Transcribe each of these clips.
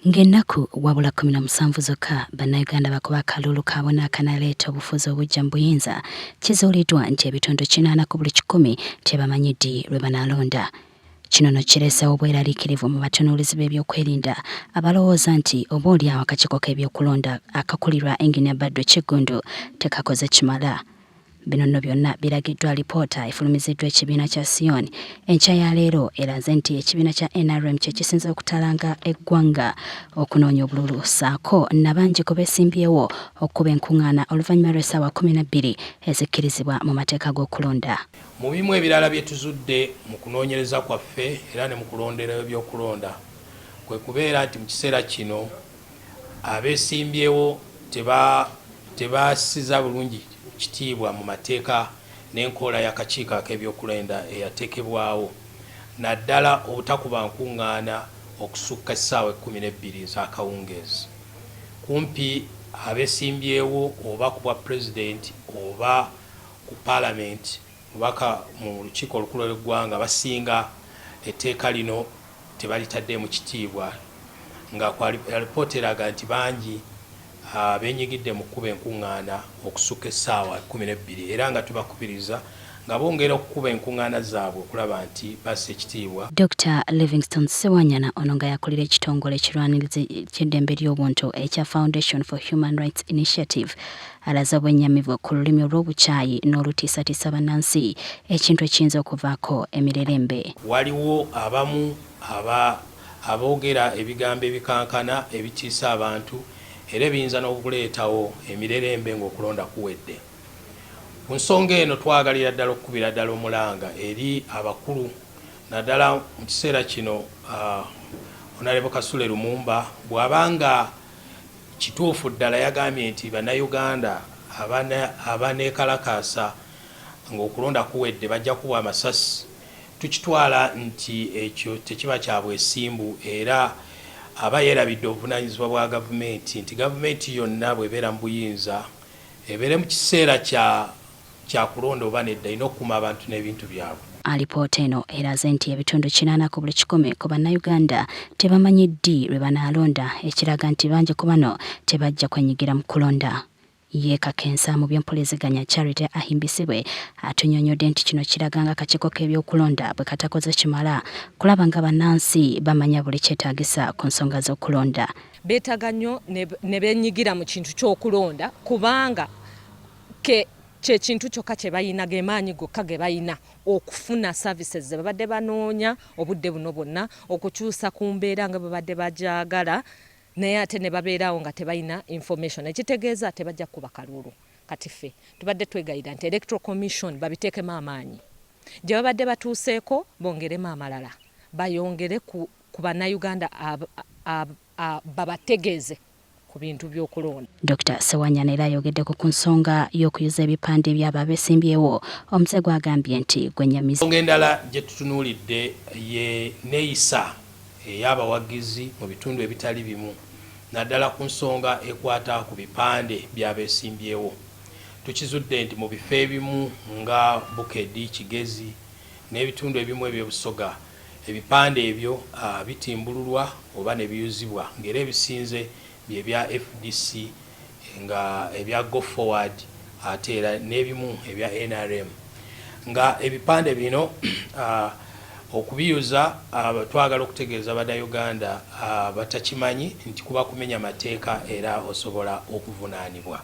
Ng'ennaku wabula 17 zokka bannayuganda bakuba akalulu kaabwe akanaleeta obufuzi obujja mu buyinza kizuuliddwa nti ebitundu 80 ku buli 100 tebamanyi ddi lwe banaalonda. Kino no kireeseewo obweraliikirivu mu batunuulizi b'ebyokwerinda abalowooza nti oboolyawo akakiiko k'ebyokulonda akakulirwa Engineer Badru Kiggundu tekakoze kimala. Bino nno byonna biragiddwa alipoota efulumiziddwa ekibiina kya Sion enkya ya leero eraze nti ekibiina kya NRM kye kisinze okutalanga eggwanga okunoonya obululu ssaako nabangi ku beesimbyewo okuba enkuŋŋaana oluvannyuma lw'essaawa 12 ezikkirizibwa mu mateeka g'okulonda. Mu bimu ebirala bye tuzudde mu kunoonyereza kwaffe era ne mu kulondera ebyokulonda kwe kubeera nti mu kiseera kino abeesimbyewo tebaasiza bulungi kitiibwa mu mateeka n'enkola y'akakiiko ak'ebyokulonda eyateekebwawo naddala obutakuba nkuŋŋaana okusukka essaawa 12 ez'akawungeezi. Kumpi abeesimbyewo oba ku bwa pulezidenti oba ku paalamenti obaka mu lukiiko olukulu lw'eggwanga basinga etteeka lino tebalitadde mu kitiibwa nga alipoota eraga nti bangi beenyigidde mu kuba enkuŋŋaana okusukka essaawa 12 era nga tubakubiriza nga bongera okukuba enkuŋŋaana zaabwe okulaba nti bassa ekitiibwa. Dr. Livingstone Ssewanyana ono nga yakulira ekitongole ekirwanirizi ky'eddembe ly'obuntu ekya Foundation for Human Rights Initiative alaze obwennyamivu ku lulimi olw'obukyayi n'olutiisatiisa bannansi ekintu ekiyinza okuvaako emirerembe. Waliwo abamu aboogera ebigambo ebikankana ebitiisa abantu era ebiyinza n'okuleetawo emirerembe ng'okulonda kuwedde. Ku nsonga eno twagalira ddala okukubira ddala omulanga eri abakulu naddala mu kiseera kino Honorable Kasule Lumumba bw'abanga kituufu ddala yagambye nti bannayuganda abaneekalakaasa ng'okulonda kuwedde bajja kuwa amasasi. Tukitwala nti ekyo tekiba kya bwesimbu era aba yeerabidde obuvunaanyizibwa bwa gavumenti nti gavumenti yonna bw'ebeera mu buyinza ebeere mu kiseera kya kulonda oba nedda ina okukuuma abantu n'ebintu byabwe. Alipoota eno eraze nti ebitundu 80 ku buli 100 ku bannayuganda tebamanyi ddi lwe banaalonda ekiraga nti bangi ku bano tebajja kwenyigira mu kulonda. Ye Kakensa mu by'empuliziganya Charity Ahimbisibwe atunnyonnyodde nti kino kiraga nga akakiiko k'ebyokulonda bwe katakoze kimala kulaba nga bannansi bamanya buli kyetaagisa ku nsonga z'okulonda. Beetaaga nnyo ne beenyigira mu kintu ky'okulonda kubanga kyekintu kyokka kye balina ge maanyi gokka ge balina okufuna services ze babadde banoonya obudde buno bwonna okukyusa ku mbeera nga babadde bagyagala naye ate ne babeerawo nga tebalina information ekitegeeza tebajja kuba kalulu. Kati ffe tubadde twegayira nti Electoral Commission babiteekemu amaanyi gye babadde batuuseeko bongeremu amalala bayongere ku bannayuganda babategeeze ku bintu by'okulonda. Dr. Ssewanyana era ayogeddeko ku nsonga y'okuyuza ebipande by'abo abeesimbyewo omuze gwagambye nti gwennyamiza. Ensonga endala gye tutunuulidde ye neeyisa ey'abawagizi mu bitundu ebitali bimu naddala ku nsonga ekwata ku bipande by'abeesimbyewo. Tukizudde nti mu bifo ebimu nga Bukedi, Kigezi n'ebitundu ebimu eby'Obusoga ebipande ebyo bitimbululwa oba ne biyuzibwa ng'era ebisinze bye bya FDC nga ebya Go Forward ate era n'ebimu ebya NRM nga ebipande bino okubiyuza twagala okutegeeza bannayuganda batakimanyi nti kuba kumenya mateeka era osobola okuvunaanibwa.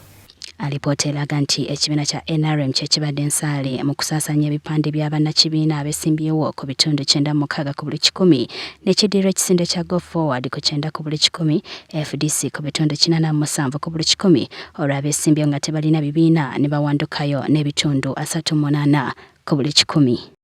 Alipoota eraga nti ekibiina kya NRM kye kibadde ensaali mu kusaasaanya ebipande by'abannakibiina abeesimbyewo ku bitundu 96 ku buli 100 n'ekiddirwa ekisinde kya Go Forward ku 9 ku buli 100 FDC ku bitundu 87 ku buli 100 olw'abeesimbyewo nga tebalina bibiina ne bawandukayo n'ebitundu 38 ku buli 100.